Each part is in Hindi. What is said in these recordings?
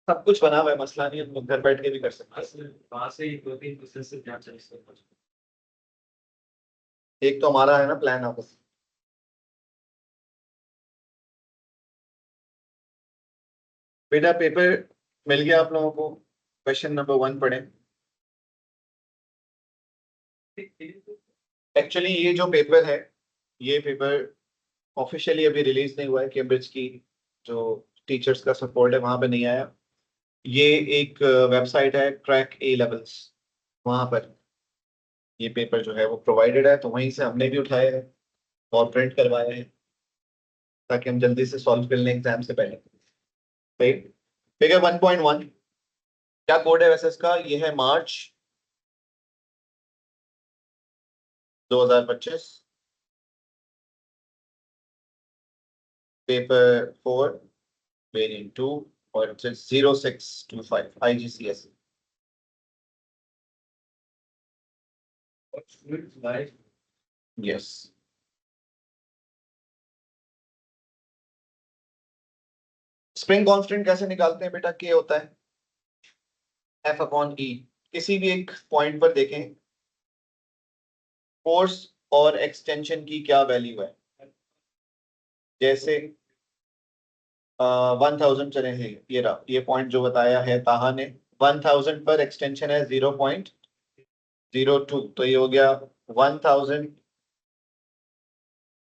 सब कुछ बना हुआ है, मसला नहीं, हम लोग घर बैठ के भी कर सकते हैं। वहां से ही 2-3 क्वेश्चन से ध्यान चले। एक तो हमारा है ना प्लान आपस। बेटा पेपर मिल गया आप लोगों को, क्वेश्चन नंबर 1 पढ़ें। एक्चुअली ये जो पेपर है, ये पेपर ऑफिशियली अभी रिलीज नहीं हुआ है, कैम्ब्रिज की जो टीचर्स का सपोर्ट है वहां पे नहीं आया। ये एक वेबसाइट है क्रैक ए लेवल्स, वहां पर ये पेपर जो है वो प्रोवाइडेड है, तो वहीं से हमने भी उठाया है और प्रिंट करवाया है ताकि हम जल्दी से सॉल्व कर लें एग्जाम से पहले। सही। फिगर 1.1 क्या कोड है वैसे इसका, ये है मार्च 2025, पेपर 4 वेरिएंट 2 और 0625 IGCS। यस। स्प्रिंग कांस्टेंट कैसे निकालते हैं बेटा, के होता है F/E। किसी भी एक पॉइंट पर देखें फोर्स और एक्सटेंशन की क्या वैल्यू है। जैसे 1000 चले हैं, ये रहा ये पॉइंट जो बताया है ताहा ने, 1000 पर एक्सटेंशन है 0.02, तो ये हो गया 1000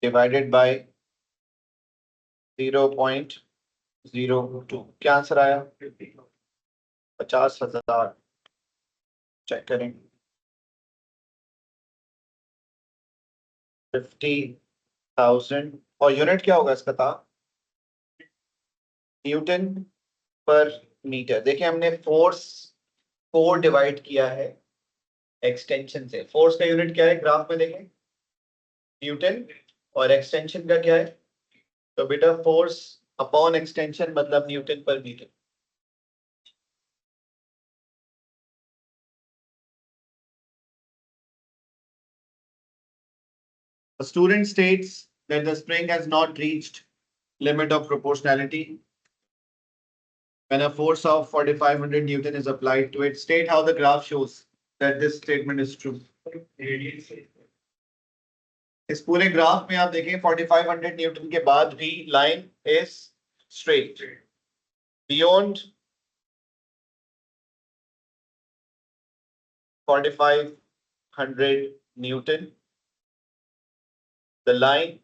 डिवाइडेड बाय 0.02। क्या आंसर आया? 50,000। चेक करें। 50,000 और यूनिट क्या होगा इसका था? न्यूटन पर मीटर। देखिए हमने फोर्स 4 डिवाइड किया है एक्सटेंशन से। फोर्स का यूनिट क्या है ग्राफ में देखें, न्यूटन, और एक्सटेंशन का क्या है? तो बेटा फोर्स अपॉन एक्सटेंशन मतलब न्यूटन पर metre. A student states that the spring has not reached limit of proportionality when a force of 4500 Newton is applied to it. State how the graph shows that this statement is true. इस पूरे ग्राफ में आप देखें 4500 न्यूटन के बाद भी line is straight. Beyond 4500 Newton the line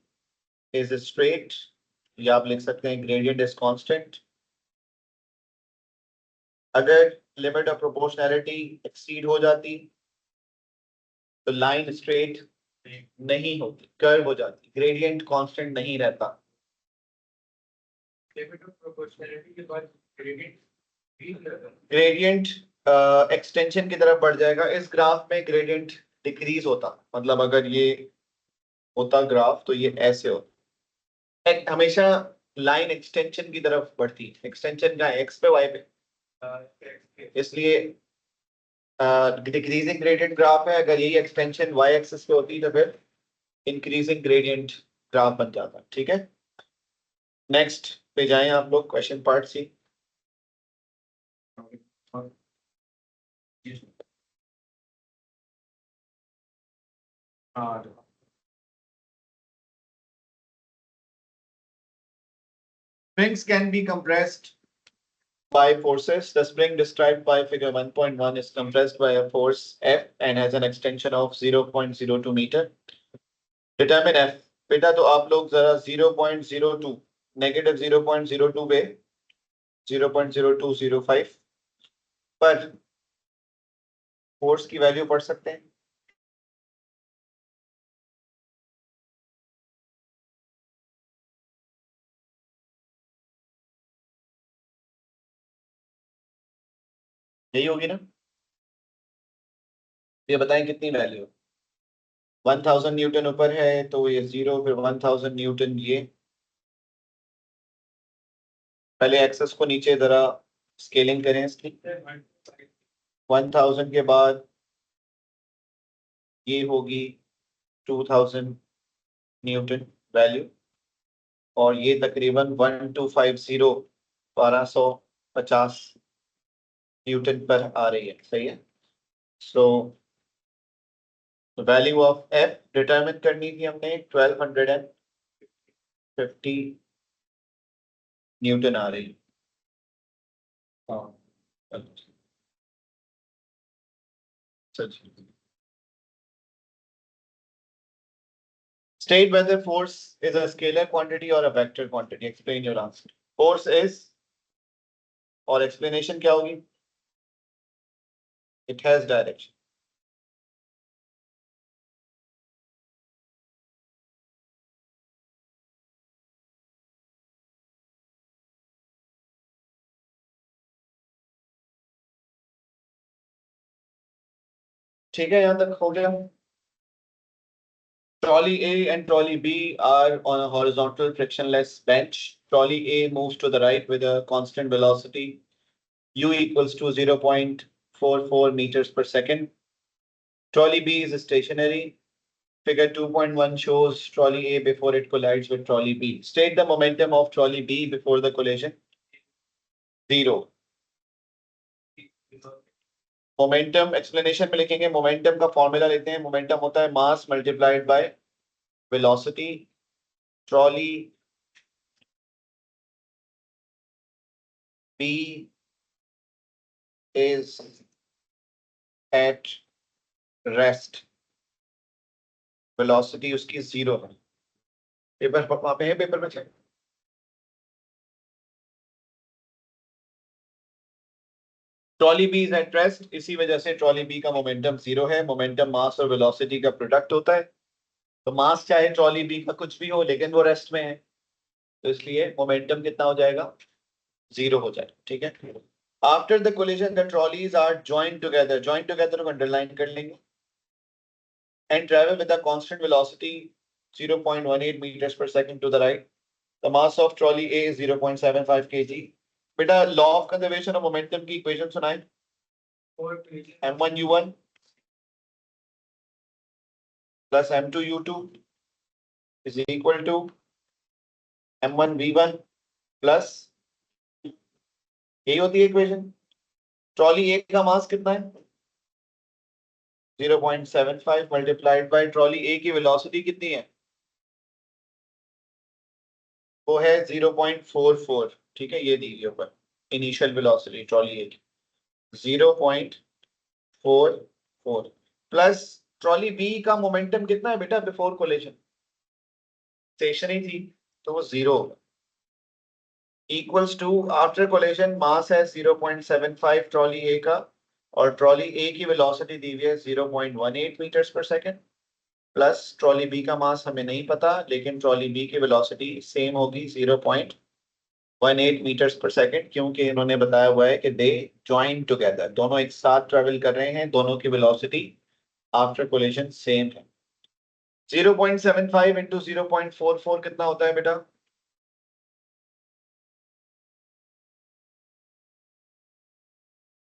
is straight, या आप लिख सकते हैं ग्रेडियंट इज कांस्टेंट। अगर लिमिट ऑफ प्रोपोर्शनैलिटी एक्सीड हो जाती तो लाइन स्ट्रेट नहीं होती, कर्व हो जाती, ग्रेडियंट कांस्टेंट नहीं रहता। लिमिट ऑफ प्रोपोर्शनैलिटी के बाद ग्रेडियंट एक्सटेंशन की तरफ बढ़ जाएगा। इस ग्राफ में ग्रेडियंट डिक्रीज होता, मतलब अगर ये होता ग्राफ तो ये ऐसे होता, हमेशा लाइन एक्सटेंशन की तरफ बढ़ती। एक्सटेंशन का एक्स पे वाई पे, इसलिए डिक्रीजिंग ग्रेडियंट ग्राफ है। अगर यही एक्सटेंशन वाई एक्सिस पे होती तो फिर इंक्रीजिंग ग्रेडियंट ग्राफ बन जाता। ठीक है, नेक्स्ट पे जाएं आप लोग, question part C. Springs can be compressed by forces. The spring described by figure 1.1 is compressed by a force F and has an extension of 0.02 meter. Determine F। बेटा तो आप लोग जरा 0.02 नेगेटिव 0.02 पे 0.0205 पर फोर्स की वैल्यू पढ़ सकते हैं। यही होगी ना? ये बताएं कितनी वैल्यू। 1000 न्यूटन ऊपर है तो ये 0, फिर 1000 न्यूटन ये। पहले एक्सेस को नीचे जरा स्केलिंग करें इसकी। 1000 के बाद ये होगी 2000 न्यूटन वैल्यू। और ये तकरीबन 1250 1250 न्यूटन पर आ रही है। सही है। So value of F determine करनी थी हमने, 1250 न्यूटन आ रही है। हाँ State whether force is a scalar quantity or a vector quantity. Explain your answer. Force is, और explanation क्या होगी? It has direction. ठीक है, यहाँ तक हो गया। Trolley A and trolley B are on a horizontal frictionless bench. Trolley A moves to the right with a constant velocity u equals to 0.44 meters per second. Trolley B is stationary. Figure 2.1 shows trolley A before it collides with trolley B. State the momentum of trolley B before the collision. 0. Momentum explanation में लिखेंगे, मोमेंटम का फॉर्मूला लेते हैं। मोमेंटम होता है mass multiplied by velocity. Trolley B is at rest, velocity उसकी 0 है। पेपर वहां पे है, पेपर में check. Trolley B is at rest, इसी वजह से ट्रॉली बी का मोमेंटम 0 है। मोमेंटम मास और वेलोसिटी का प्रोडक्ट होता है, तो मास चाहे ट्रॉली बी का कुछ भी हो लेकिन वो रेस्ट में है, तो इसलिए मोमेंटम कितना हो जाएगा? 0 हो जाएगा। ठीक है। After the collision the trolleys are join together, join together को अंडरलाइन कर लेंगे, and travel with a constant velocity 0.18 meters per second to the right. The mass of trolley A is 0.75 kg. बेटा law of conservation of momentum की इक्वेशन सुनाए। m1u1 plus m2u2 is equal to m1v1 plus, यही होती है इक्वेशन। ट्रॉली ए का मास कितना है? 0.75 मल्टीप्लाइड बाय ट्रॉली ए की वेलोसिटी कितनी है? वो है 0.44। ठीक है, ये दीजिए ऊपर इनिशियल वेलोसिटी ट्रॉली ए की 0.44 प्लस ट्रॉली बी का मोमेंटम कितना है बेटा बिफोर कोलिजन? स्टेशनरी थी तो वो 0 होगा। इक्वल्स टू आफ्टर कोलिजन मास है 0.75 ट्रॉली ए का, और ट्रॉली ए की वेलोसिटी दी हुई है 0.18 मीटर्स पर सेकंड, प्लस ट्रॉली बी का मास हमें नहीं पता, लेकिन ट्रॉली बी की वेलोसिटी सेम होगी 0.18 मीटर्स पर सेकंड, क्योंकि इन्होंने बताया हुआ है कि दे ज्वाइन टुगेदर, दोनों एक साथ ट्रेवल कर रहे हैं, दोनों की वेलोसिटी आफ्टर कोलिजन सेम है। 0.75 इंटू 0.44 कितना होता है बेटा?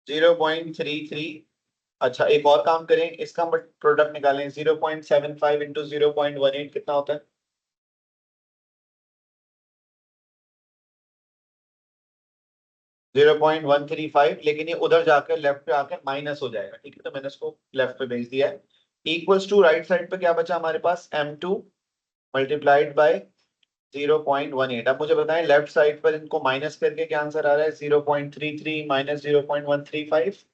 0.33। अच्छा एक और काम करें, इसका प्रोडक्ट निकालें। 0.75 इंटू 0.18 कितना होता है? 0.135, लेकिन ये उधर जाकर लेफ्ट पे आकर माइनस हो जाएगा। ठीक है, तो मैंने इसको लेफ्ट पे भेज दिया है। इक्वल्स टू राइट साइड पे क्या बचा हमारे पास? m2 multiplied by 0.18। अब मुझे बताएं लेफ्ट साइड पर इनको माइनस करके क्या आंसर आ रहा है? 0.33 माइनस 0.135,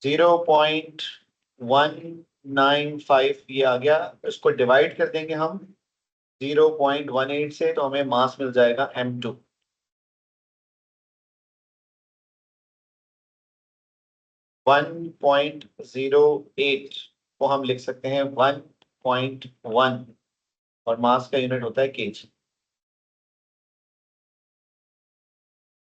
0.195 ये आ गया। इसको डिवाइड कर देंगे हम 0.18 से, तो हमें मास मिल जाएगा m2। 1.08 को हम लिख सकते हैं 1.1, और मास का यूनिट होता है केजी।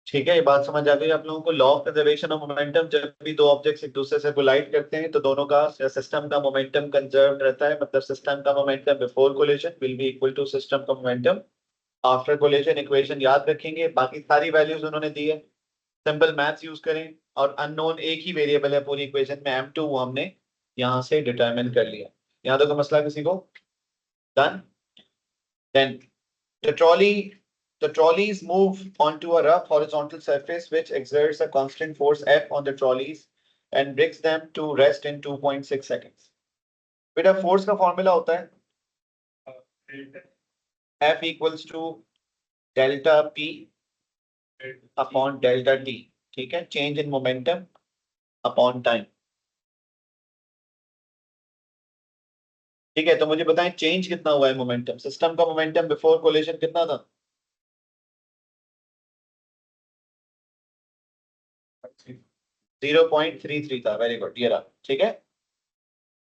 ठीक है, ये बात समझ आ गई आप लोगों को? Law of conservation of momentum, जब भी दो ऑब्जेक्ट्स एक दूसरे से कोलाइड करते हैं तो दोनों का सिस्टम का मोमेंटम कंजर्व रहता है, मतलब सिस्टम का momentum before collision will be equal to system का मोमेंटम आफ्टर कोलिजन। इक्वेशन याद रखेंगे, बाकी सारी वैल्यूज उन्होंने दी है, सिंपल मैथ्स यूज करें, और अननोन एक ही वेरिएबल है पूरी इक्वेशन में m2, वो हमने यहाँ से डिटरमिन कर लिया। यहाँ तक तो मसला किसी को? Done. Then the trolleys move onto a rough horizontal surface which exerts a constant force F on the trolleys and brings them to rest in 2.6 seconds. बेटा फोर्स का फॉर्मूला होता है F equals to delta P upon delta T. ठीक है, change in momentum upon time. ठीक है, तो मुझे बताएं चेंज कितना हुआ है मोमेंटम, सिस्टम का मोमेंटम बिफोर कोलिजन कितना था? 0.33 था। वेरी गुड, ये रहा। ठीक है,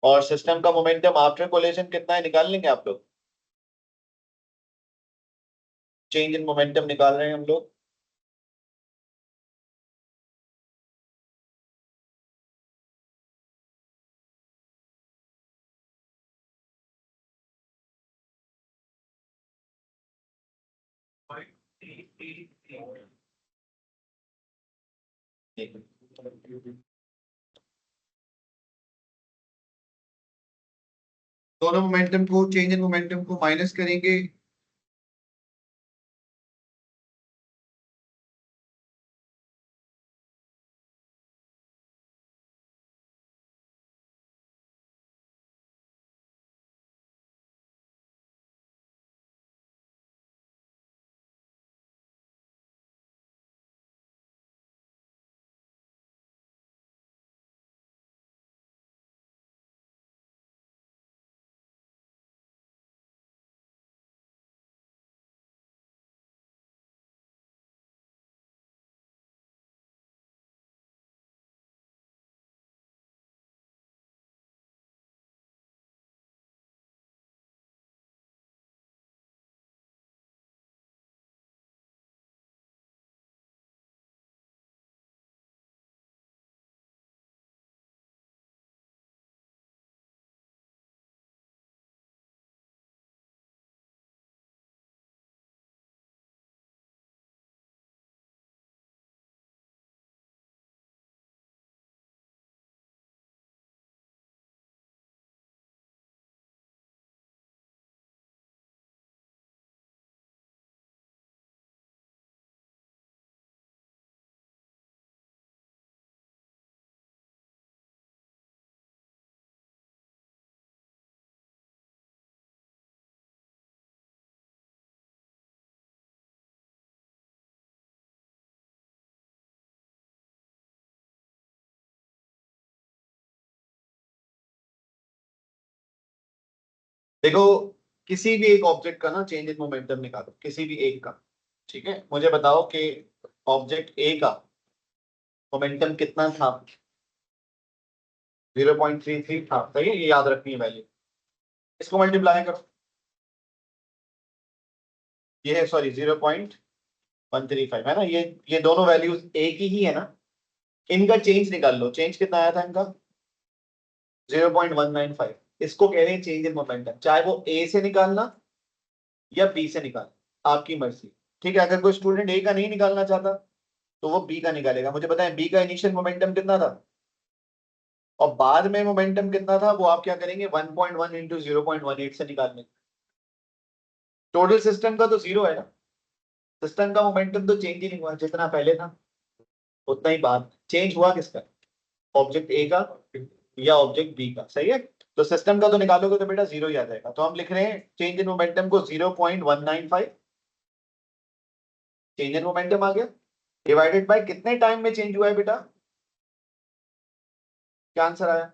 और सिस्टम का मोमेंटम आफ्टर कोलिजन कितना है निकाल लेंगे आप लोग? चेंज इन मोमेंटम निकाल रहे हैं हम लोग। दोनों मोमेंटम को, चेंज इन मोमेंटम को माइनस करेंगे। देखो, किसी भी एक ऑब्जेक्ट का ना चेंज इन मोमेंटम निकालो, किसी भी एक का। ठीक है, मुझे बताओ कि ऑब्जेक्ट ए का मोमेंटम कितना था? 0.33 था। सही है, ये याद रखनी है वैल्यू। इसको मल्टीप्लाई करो, ये है सॉरी 0.135 है ना, ये दोनों वैल्यूज एक ही है ना। इनका चेंज निकाल लो, चेंज कितना आया था इनका? 0.195। इसको कह रहे हैं चेंज इन मोमेंटम, चाहे वो ए से निकालना या बी से निकालना, आपकी मर्जी। ठीक है, अगर कोई स्टूडेंट ए का नहीं निकालना चाहता तो वो बी का निकालेगा। मुझे बताएं बी का इनिशियल मोमेंटम कितना था और बाद में मोमेंटम कितना था, वो आप क्या करेंगे? 1.1 इंटू 0.18 से निकाल लेंगे। टोटल सिस्टम का तो जीरो है ना, सिस्टम का मोमेंटम तो चेंज ही नहीं हुआ, जितना पहले था उतना ही बाद चेंज हुआ। किसका? ऑब्जेक्ट ए का या ऑब्जेक्ट बी का? सही है, तो सिस्टम का तो निकालोगे तो बेटा जीरो ही आ जाएगा। तो हम लिख रहे हैं चेंज इन मोमेंटम को 0.195, चेंज इन मोमेंटम आ गया, डिवाइडेड बाय कितने टाइम में चेंज हुआ है बेटा? क्या आंसर आया?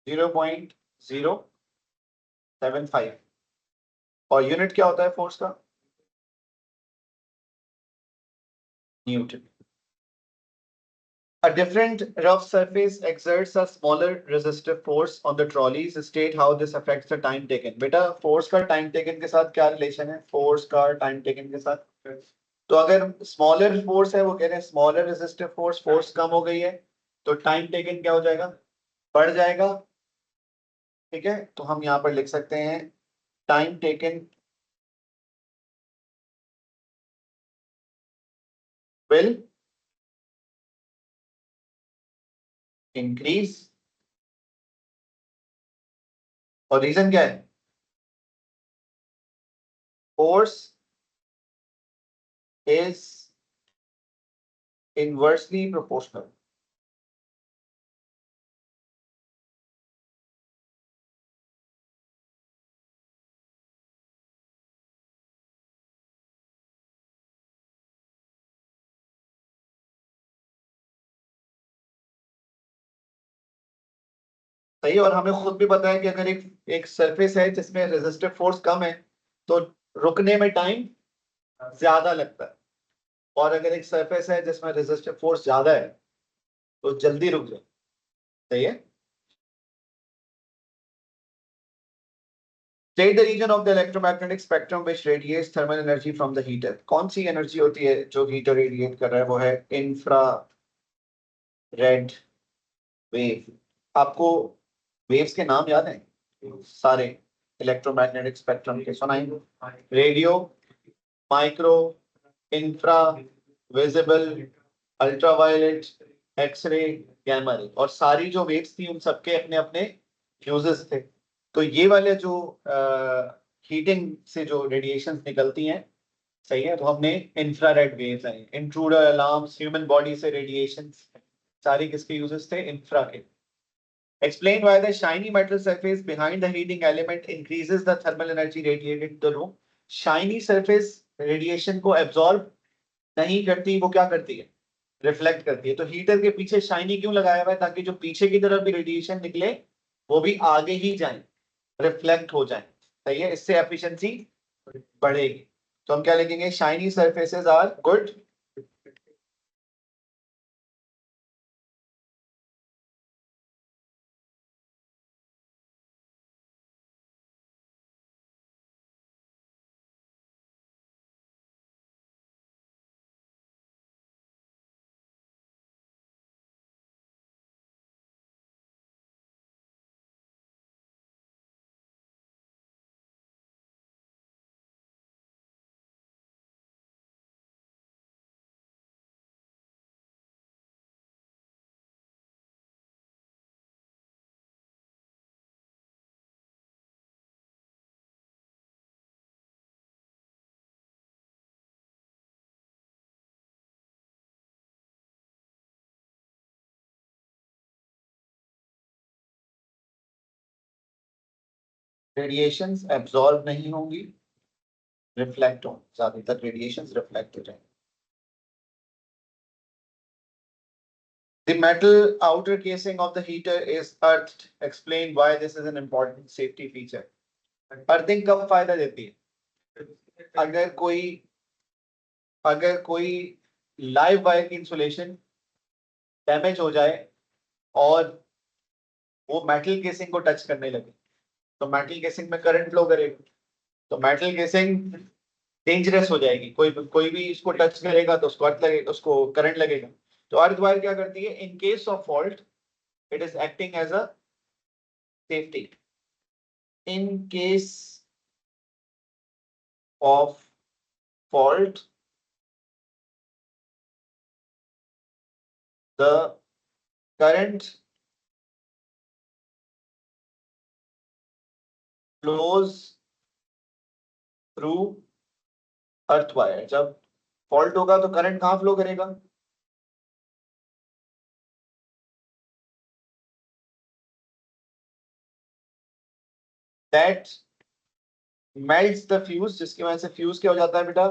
0.075। और यूनिट क्या होता है फोर्स का? Newton. A different rough surface exerts a smaller resistive force on the trolleys. State how this affects the time taken. बेटा फोर्स का टाइम टेकन के साथ क्या रिलेशन है? फोर्स का टाइम टेकन के साथ, तो अगर स्मॉलर फोर्स है, वो कह रहे हैं स्मॉलर रेजिस्टिव फोर्स, फोर्स कम हो गई है तो टाइम टेकन क्या हो जाएगा? बढ़ जाएगा। ठीक है, तो हम यहाँ पर लिख सकते हैं टाइम टेकन will increase और रीजन क्या है? Force is inversely proportional. सही है, और हमें खुद भी पता है कि अगर एक सरफेस है जिसमें रेजिस्टिव फोर्स कम है तो रुकने में टाइम ज्यादा लगता है, और अगर एक सरफेस है जिसमें रेजिस्टिव फोर्स ज्यादा है तो जल्दी रुक जाए। सही है। State the region of the electromagnetic spectrum which radiates thermal energy from the heater। कौन सी एनर्जी होती है जो हीटर रेडिएट कर रहा है? वो है इंफ्रा रेड वेव। आपको वेव्स के नाम याद हैं सारे इलेक्ट्रोमैग्नेटिक स्पेक्ट्रम के? सुनाएंगे। Radio, micro, infra, visible, ultraviolet, x ray, gamma ray. और सारी जो वेव्स थी उन सबके अपने अपने यूजेस थे। तो ये वाले जो हीटिंग से जो रेडिएशंस निकलती हैं, सही है, तो हमने इंफ्रारेड वेव्स हैं, इंट्रूडर अलार्म्स, ह्यूमन बॉडी से रेडिएशंस, सारी किसके यूजेस थे? इंफ्रा के। Explain why the shiny metal surface behind the heating element increases the thermal energy radiated to the room। Shiny surface radiation को absorb नहीं करती, वो क्या करती है? रिफ्लेक्ट करती है। तो हीटर के पीछे शाइनी क्यों लगाया हुआ है? ताकि जो पीछे की तरफ भी रेडिएशन निकले वो भी आगे ही जाए, रिफ्लेक्ट हो जाए। सही है, इससे एफिशिएंसी बढ़ेगी। तो हम क्या लिखेंगे? Shiny surfaces are good radiations absorb नहीं होंगी, रिफ्लेक्ट हो, ज्यादातर रेडिएशंस रिफ्लेक्ट हो जाएंगे। The metal outer casing of the heater is earthed। Explain why this is an important safety feature। Earthing कब फायदा देती है? अगर कोई लाइव वायर की इंसुलेशन डैमेज हो जाए और वो मेटल केसिंग को टच करने लगे, तो मेटल केसिंग में करंट फ्लो करेगा, तो मेटल केसिंग डेंजरस हो जाएगी। कोई कोई भी इसको टच करेगा तो उसको अर्थ लगेगा, उसको करंट लगेगा। तो अर्थ वायर क्या करती है? In case of fault it is acting as a safety. In case of fault, the current flows through earth wire। जब फॉल्ट होगा तो करंट कहां फ्लो करेगा? दैट मेल्ट्स द फ्यूज, जिसकी वजह से फ्यूज क्या हो जाता है बेटा?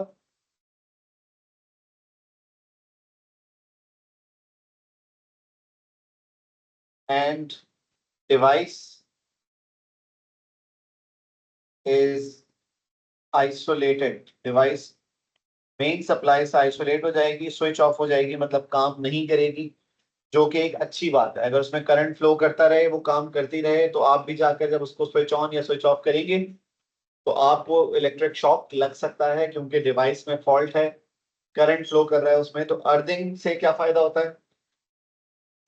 And device is isolated. Device main supply से आइसोलेट हो जाएगी, स्विच ऑफ हो जाएगी, मतलब काम नहीं करेगी, जो कि एक अच्छी बात है। अगर उसमें करंट फ्लो करता रहे, वो काम करती रहे, तो आप भी जाकर जब उसको स्विच ऑन या स्विच ऑफ करेंगे तो आपको इलेक्ट्रिक शॉक लग सकता है, क्योंकि डिवाइस में फॉल्ट है, करंट फ्लो कर रहा है उसमें। तो अर्थिंग से क्या फायदा होता है?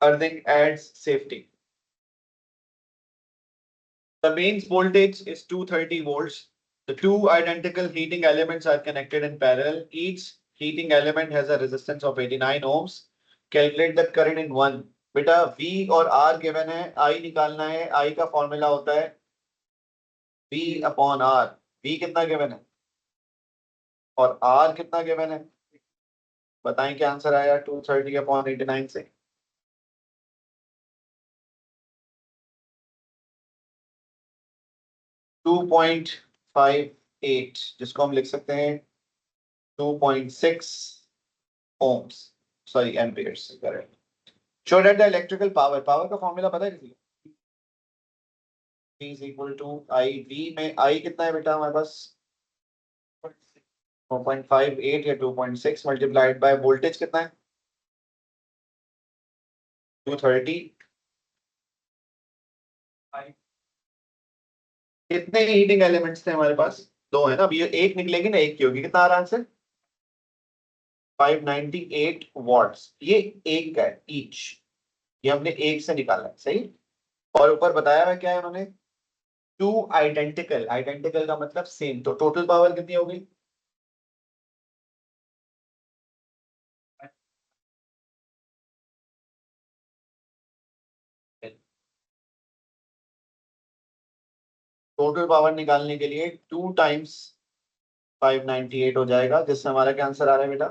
Earthing aids safety. The mains voltage is 230 volts। The two identical heating elements are connected in parallel। Each heating element has a resistance of 89 ohms। Calculate the current in one। बेटा V और R गिवन है, I निकालना है। I का फॉर्मूला होता है V अपॉन R। V कितना गिवन है और R कितना गिवन है, बताएं क्या आंसर आया 230 अपॉन 89 से। 2.58, जिसको हम लिख सकते हैं 2.6 ohms, sorry amperes, correct. Show that the electrical power, power का फॉर्मूला पता है किसी को? P is equal to I, V में I कितना है बेटा हमारे पास 4.58 या 2.6 मल्टीप्लाइड बाय वोल्टेज कितना है 230। कितने हीटिंग एलिमेंट्स थे हमारे पास, दो है ना, अब ये एक निकलेगी ना, एक की होगी, कितना आ रहा आंसर 598 वॉट्स। ये एक का है ईच, ये हमने एक से निकाला है, सही। और ऊपर बताया हुआ क्या है उन्होंने, टू आइडेंटिकल, आइडेंटिकल का मतलब सेम, तो टोटल पावर कितनी होगी टोटल पावर निकालने के लिए 2 टाइम्स 598 हो जाएगा, जिससे हमारा क्या आंसर आ रहा है बेटा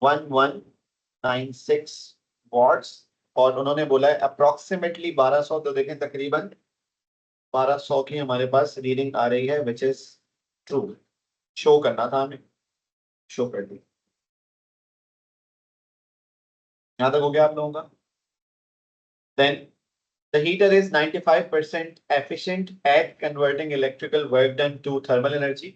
1196 वॉट्स। और उन्होंने बोला है अप्रोक्सीमेटली 1200, तो देखें तकरीबन 1200 की हमारे पास रीडिंग आ रही है, विच इज ट्रू। शो करना था हमें, शो कर दी। यहां तक हो गया आप लोगों का। Then the heater is 95% efficient at converting electrical work done to thermal energy.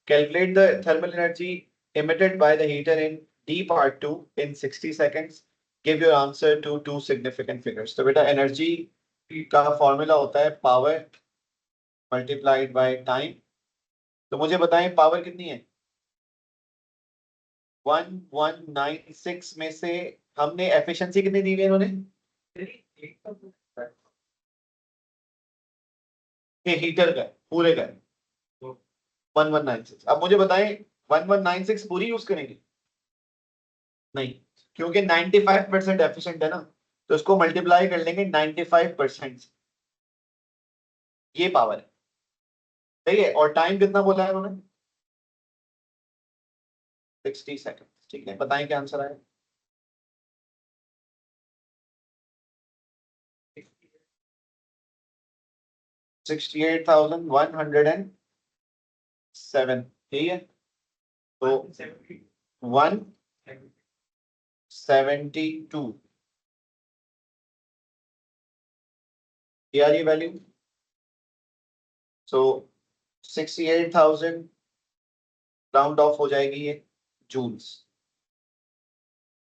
Calculate the thermal energy emitted by the heater in D part 2 in 60 seconds. Give your answer to two significant figures. तो बेटा एनर्जी का फॉर्मूला होता है पावर मल्टीप्लाइड बाय टाइम। तो मुझे बताएं पावर कितनी है 1196 में से हमने एफिशिएंसी कितनी दी हुई है इन्होंने, ये हीटर का पूरे का 1196। अब मुझे बताएं 1196 पूरी यूज करेंगे नहीं, क्योंकि 95% एफिशिएंट है ना, तो इसको मल्टीप्लाई कर लेंगे 95% से, ये पावर है, सही है। और टाइम कितना बोला है उन्होंने 60 सेकंड, ठीक है। बताएं क्या आंसर आया 68,107, ठीक है। तो 172 ये वैल्यू, सो 68,000 राउंड ऑफ हो जाएगी ये जूल्स।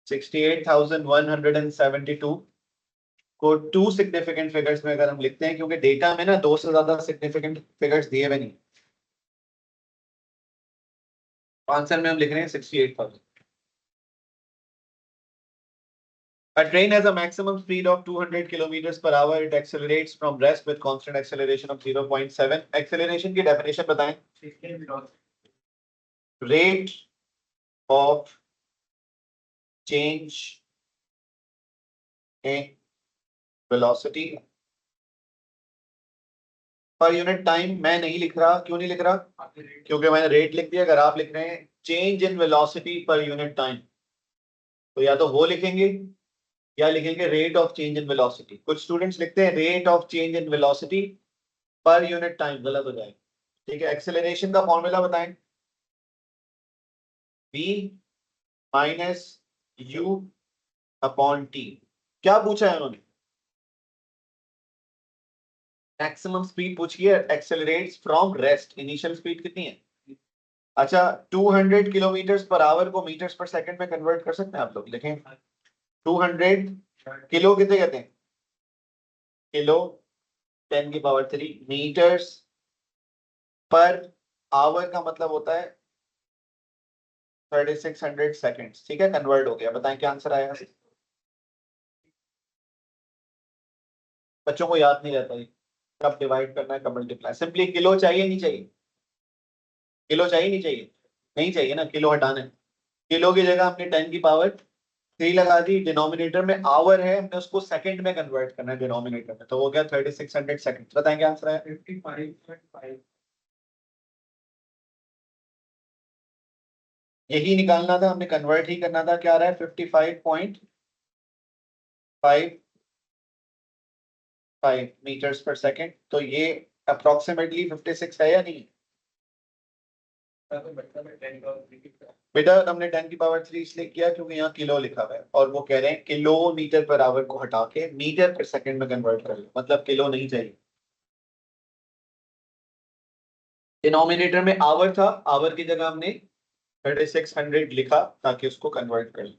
68,172 को टू सिग्निफिकेंट फिगर्स में अगर हम लिखते हैं, क्योंकि डेटा में ना दो से ज्यादा सिग्निफिकेंट फिगर्स दिए हुए नहीं, आंसर में हम लिख रहे हैं 68,000। A train has a maximum speed of 200 kilometers per hour. It accelerates from rest with constant acceleration of 0.7. Acceleration की definition बताएं। Rate of change in velocity per unit time. मैं नहीं लिख रहा, क्यों नहीं लिख रहा, क्योंकि मैंने रेट लिख दिया। अगर आप लिख रहे हैं change in velocity per unit time, तो या तो वो लिखेंगे या लिखेंगे rate of change in velocity. कुछ स्टूडेंट्स लिखते हैं rate of change in velocity per unit time, गलत हो जाएगा, ठीक है। एक्सेलरेशन का फॉर्मूला बताएं, v minus u upon t। क्या पूछा है उन्होंने, मैक्सिमम स्पीड पूछी है, accelerates from rest, initial speed कितनी है। अच्छा 200 किलोमीटर पर आवर को मीटर्स पर सेकंड में कन्वर्ट कर सकते हैं आप लोग, लिखें 200 किलो कितने कहते हैं, किलो 10 की पावर 3 मीटर्स पर आवर का मतलब होता है 3600 सेकंड्स, ठीक है। कन्वर्ट हो गया, बताएं क्या आंसर आया। बच्चों को याद नहीं रहता है कब डिवाइड करना है कब मल्टीप्लाई, सिंपली किलो चाहिए नहीं चाहिए, किलो चाहिए नहीं चाहिए, नहीं चाहिए ना, किलो हटाना है। किलो की जगह हमने 10 की पावर 3 लगा दी, डिनोमिनेटर में आवर है, हमने उसको सेकंड में कन्वर्ट करना है डिनोमिनेटर में, तो हो गया 3600 सेकंड। बताएंगे आंसर है 55.5 यही निकालना था हमने, कन्वर्ट ही करना था। क्या आ रहा है 55.55 मीटर्स पर सेकंड। तो ये अप्रोक्सीमेटली 56 है या नहीं? बेटा हमने 10 की पावर 3 इसलिए किया क्योंकि यहाँ किलो लिखा हुआ है और वो कह रहे हैं किलोमीटर पर आवर को हटा के मीटर पर सेकंड में कन्वर्ट कर लो, मतलब किलो नहीं चाहिए। डिनोमिनेटर में आवर था, आवर की जगह हमने 3600 लिखा ताकि उसको कन्वर्ट कर लो।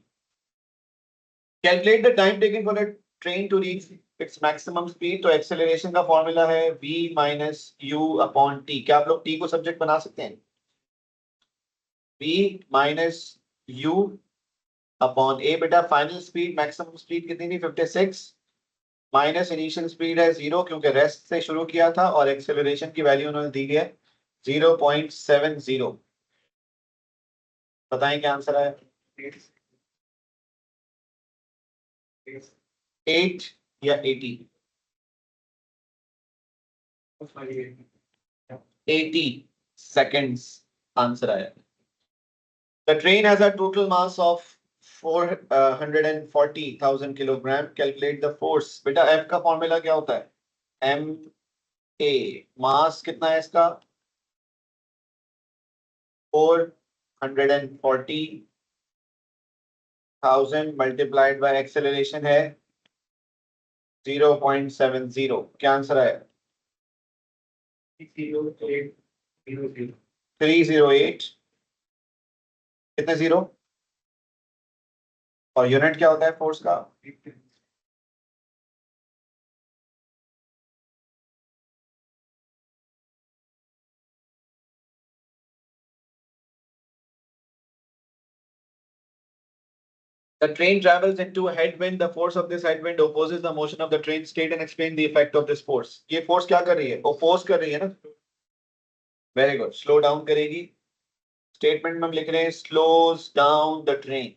Calculate the time taken for a train to reach its maximum speed. तो एक्सेलरेशन का फॉर्मूला है v minus u upon t. क्या आप लोग t को सब्जेक्ट बना सकते हैं? v माइनस u अपॉन ए। बेटा फाइनल स्पीड, मैक्सिमम स्पीड कितनी थी 56, माइनस इनिशियल स्पीड है 0 क्योंकि रेस्ट से शुरू किया था, और एक्सेलरेशन की वैल्यू उन्होंने दी है 0.70। बताएं क्या आंसर है? 8 या 80? 80 सेकेंड्स आंसर आया। The train has a total mass of 440,000 kilogram. Calculate the force. बेटा F का फॉर्मूला क्या होता है? M A. मास कितना है इसका? 440,000 मल्टीप्लाइड बाय एक्सेलरेशन है 0.70। क्या आंसर है? 308। कितने जीरो? और यूनिट क्या होता है फोर्स का? The train travels into a headwind. The force of this headwind opposes the motion of the train. State and explain the effect of this force. ये फोर्स क्या कर रही है? ओपोज कर रही है ना। Very good. स्लो डाउन करेगी। स्टेटमेंट में हम लिख रहे हैं slows down the train.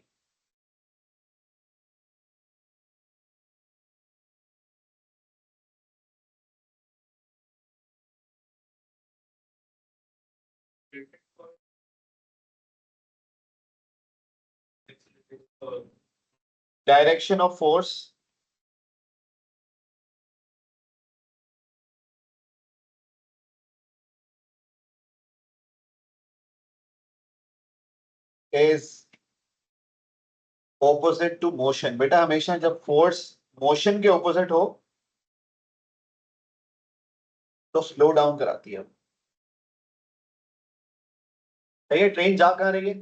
Direction of force is opposite to motion. बेटा हमेशा जब फोर्स मोशन के ऑपोजिट हो तो स्लो डाउन कराती है। ये ट्रेन जा कहाँ रही है?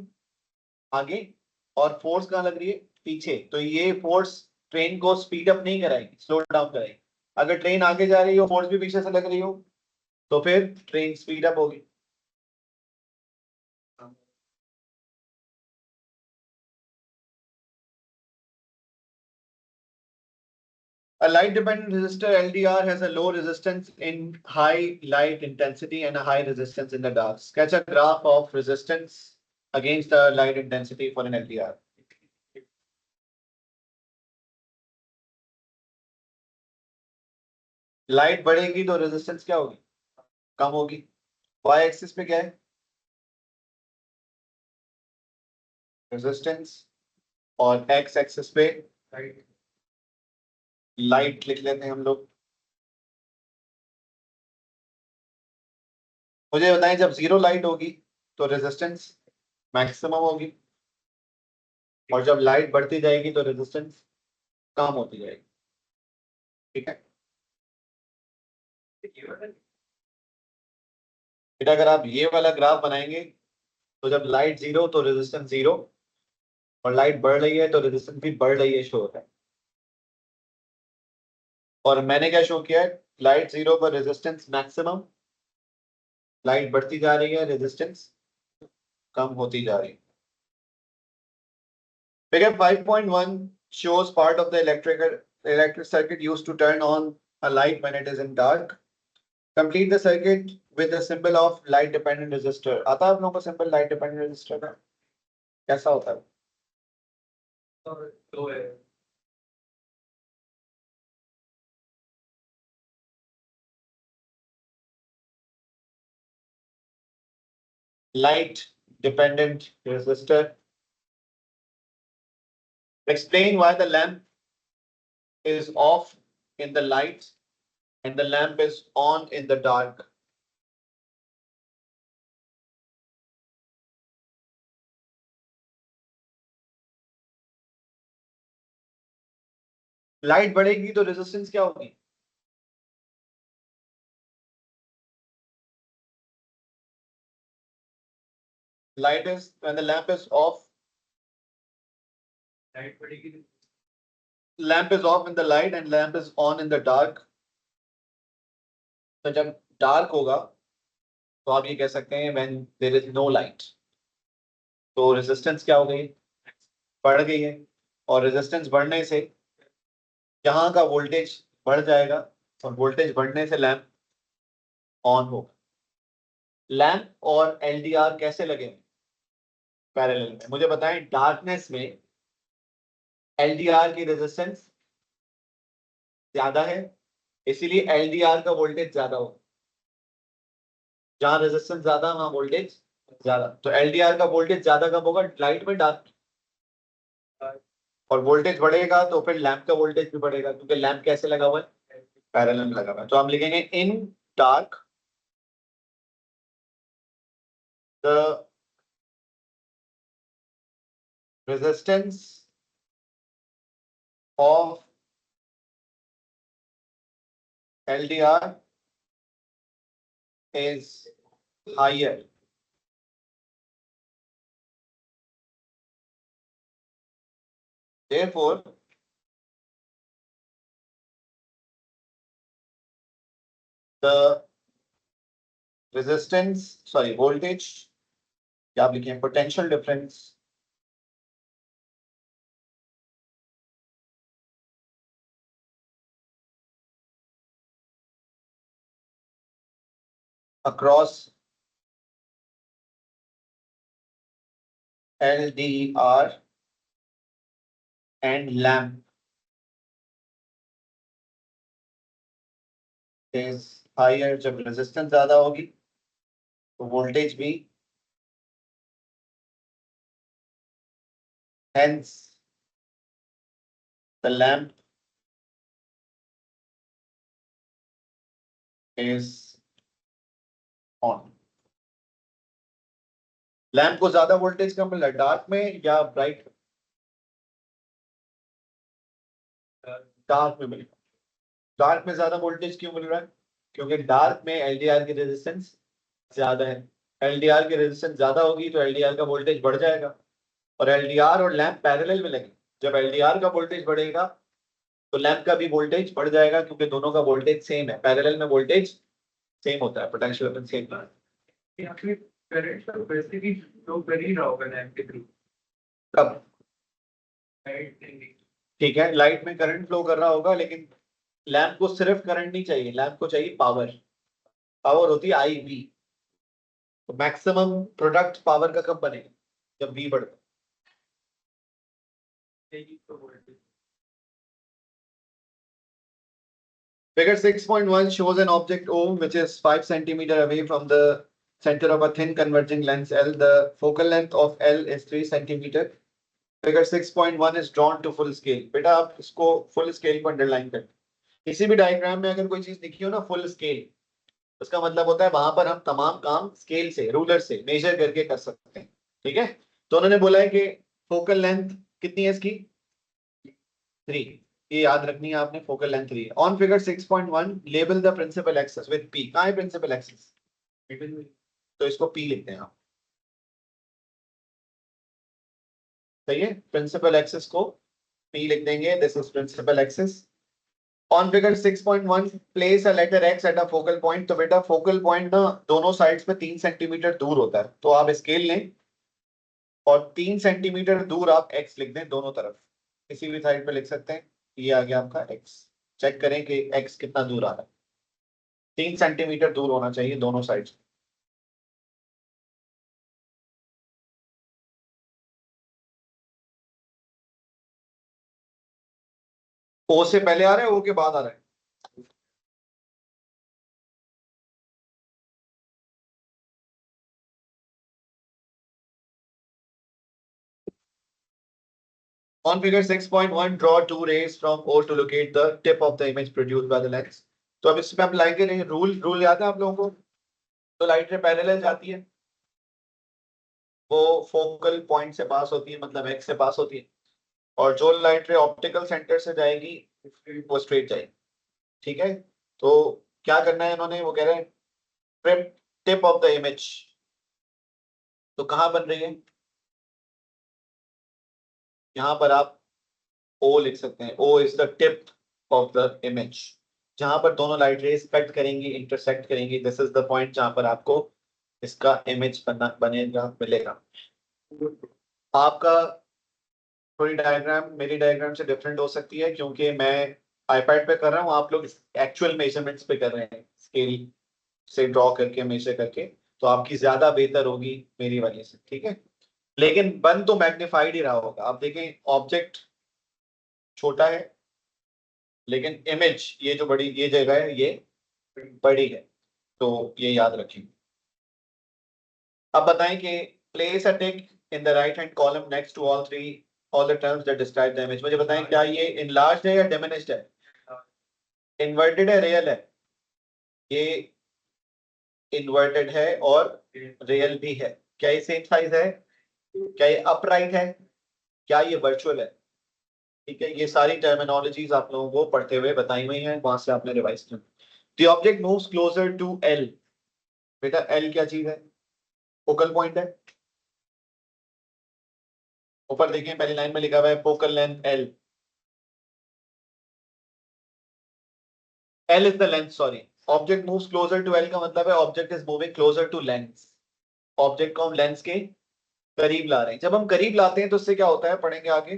आगे। और फोर्स कहाँ लग रही है? पीछे। तो ये फोर्स ट्रेन को स्पीड अप नहीं कराएगी, स्लो डाउन कराएगी। अगर ट्रेन आगे जा रही हो, फोर्स भी पीछे से लग रही हो, तो फिर ट्रेन स्पीड अप होगी। A light dependent resistor LDR has a low resistance in high light intensity and a high resistance in the dark. Sketch a graph of resistance against the light intensity for an LDR. Light बढ़ेगी तो रेजिस्टेंस क्या होगी? कम होगी। वाई एक्सिस पे क्या है? रेजिस्टेंस। और एक्स एक्सिस पे लाइट लिख लेते हैं हम लोग। मुझे बताएं जब जीरो लाइट होगी तो रेजिस्टेंस मैक्सिमम होगी, और जब लाइट बढ़ती जाएगी तो रेजिस्टेंस कम होती जाएगी। ठीक है बेटा, अगर आप ये वाला ग्राफ बनाएंगे तो जब लाइट जीरो तो रेजिस्टेंस जीरो, और लाइट बढ़ रही है तो रेजिस्टेंस भी बढ़ रही है, शो होता है। और मैंने क्या शो किया है? लाइट जीरो पर रेजिस्टेंस मैक्सिमम, लाइट बढ़ती जा रही है, रेजिस्टेंस कम होती जा रही है। Figure 5.1 shows part of the electric circuit used to turn on a light when it is in dark. Complete the circuit with the symbol of light dependent resistor. आता है आप लोगों को सिंपल लाइट डिपेंडेंट रेजिस्टर का? कैसा होता है? और दो है light dependent resistor. Explain why the lamp is off in the light and the lamp is on in the dark. Light बढ़ेगी तो रेजिस्टेंस क्या होगी? Light is when the lamp is off. Light पड़ेगी Lamp is off in the light and lamp is on in the dark. तो जब डार्क होगा तो आप ये कह सकते हैं when there is no light. तो रेजिस्टेंस क्या हो गई? बढ़ गई है। और रेजिस्टेंस बढ़ने से यहाँ का वोल्टेज बढ़ जाएगा और वोल्टेज बढ़ने से लैंप ऑन होगा। लैंप और एलडीआर कैसे लगेंगे? पैरेलल में। मुझे बताएं डार्कनेस में एलडीआर की रेजिस्टेंस ज्यादा है, इसीलिए एलडीआर का वोल्टेज ज्यादा होगा। जहां रेजिस्टेंस ज्यादा वहां वोल्टेज ज्यादा। तो एलडीआर का वोल्टेज ज्यादा कब होगा? लाइट में, डार्क। और वोल्टेज बढ़ेगा तो फिर लैंप का वोल्टेज भी बढ़ेगा, क्योंकि लैंप कैसे लगा हुआ है? पैरेलल में लगा हुआ है। तो हम लिखेंगे इन dark the resistance of LDR is higher. Therefore, the voltage, या आप लिखें potential difference across LDR and lamp is higher. जब रेजिस्टेंस ज्यादा होगी तो वोल्टेज भी, hence the lamp is on. Lamp को ज्यादा वोल्टेज कब मिल रहा है, डार्क में या ब्राइट? डार्क में मिल रहा है। डार्क में ज्यादा वोल्टेज क्यों मिल रहा है? क्योंकि डार्क में एलडीआर की रेजिस्टेंस ज्यादा है। एलडीआर की रेजिस्टेंस ज्यादा होगी तो एलडीआर का वोल्टेज बढ़ जाएगा और एलडीआर और लैंप पैरेलल में लगे। जब एलडीआर का वोल्टेज बढ़ेगा तो लैंप का भी वोल्टेज बढ़ जाएगा, क्योंकि दोनों का वोल्टेज सेम है। पैरेलल में वोल्टेज सेम होता है, पोटेंशियल अपन सेम होता है। या फिर करंट तो वैसे भी फ्लो कर ही रहा होगा लैंप के थ्रू तब लाइट नहीं ठीक है, लाइट में करंट फ्लो कर रहा होगा, लेकिन लैंप को सिर्फ करंट नहीं चाहिए, लैंप को चाहिए पावर। पावर होती है आई वी। तो मैक्सिमम प्रोडक्ट पावर का कब बनेगा? जब वी बढ़ता है। चाहिए तो voltage Figure 6.1 shows an object O which is 5 centimeter away from the center of a thin converging lens L. The focal length of L is 3 centimeter. Figure 6.1 is drawn to full scale. बेटा आप इसको full scale को अंडरलाइन कर। किसी भी डायग्राम में अगर कोई चीज दिखी हो ना फुल स्केल, उसका मतलब होता है वहां पर हम तमाम काम स्केल से, रूलर से मेजर करके कर सकते हैं। ठीक है, तो उन्होंने बोला है कि फोकल लेंथ कितनी है इसकी? 3। ये याद रखनी है आपने, फोकल लेंथ 3 है। On figure 6.1 label the principal axis with P. कहां है प्रिंसिपल एक्सिस? तो इसको पी लिखते हैं आप। सही है, प्रिंसिपल एक्सिस को पी लिख देंगे। This is principal axis. On figure 6.1 place a letter x at a focal point. तो बेटा फोकल पॉइंट ना दोनों साइड्स पे 3 सेंटीमीटर दूर होता है, तो आप स्केल लें और 3 सेंटीमीटर दूर आप x लिख दें दोनों तरफ। किसी भी साइड पे लिख सकते हैं। ये आ गया आपका x। चेक करें कि x कितना दूर आ रहा है। 3 सेंटीमीटर दूर होना चाहिए दोनों साइड। ओ से पहले आ रहा है, ओ के बाद आ रहा है? On figure 6.1, draw two rays from O to locate the tip of the image produced by the lens. तो अब इसमें हम लाएंगे रूल याद है आप लोगों को? तो लाइट रे पैरेलल जाती है, वो फोकल पॉइंट से पास होती है, मतलब एक्स से पास होती है, और जो लाइट रे ऑप्टिकल सेंटर से जाएगी वो स्ट्रेट जाएगी। ठीक है, तो क्या करना है इन्होंने, वो कह रहे हैं टिप ऑफ द इमेज। तो कहां बन रही है? यहां पर आप ओ लिख सकते हैं, O is the tip of the image. जहां पर दोनों लाइट रेज कट करेंगी, इंटरसेक्ट करेंगी, दिस इज द पॉइंट जहां पर आपको इसका इमेज बनेगा, मिलेगा। आपका थोड़ी डायग्राम मेरी डायग्राम से डिफरेंट हो सकती है, क्योंकि मैं आईपैड पे कर रहा हूँ, आप लोग एक्चुअल मेजरमेंट्स पे कर रहे हैं, स्केल से ड्रॉ करके, मेजर करके, तो आपकी ज्यादा बेहतर होगी मेरी वाली से। ठीक है, लेकिन बन तो मैग्नीफाइड ही रहा होगा। आप देखें, ऑब्जेक्ट छोटा है, लेकिन इमेज, ये जो बड़ी ये जगह है, ये बड़ी है, तो ये याद रखेंगे। अब बताएं कि place a tick in the right hand column next to all the terms that describe the image. मुझे बताएं, क्या ये इनलार्ज्ड है या डिमिनिश्ड है? इन्वर्टेड है, रियल है? ये इन्वर्टेड है और रियल भी है। क्या ये सेम साइज है? क्या ये अपराइट है? क्या ये वर्चुअल है? ठीक है, ये सारी टर्मिनोलॉजीज आप लोगों को पढ़ते हुए बताई हुई हैं, वहां से आपने रिवाइज किया। The object moves closer to L. बेटा एल क्या चीज है? फोकल पॉइंट है। ऊपर देखें, पहली लाइन में लिखा हुआ है focal length L. L is the length, sorry. Object moves closer to L का मतलब है object is moving closer to lens. Object को हम लेंस के करीब ला रहे हैं। जब हम करीब लाते हैं तो उससे क्या होता है, पढ़ेंगे आगे।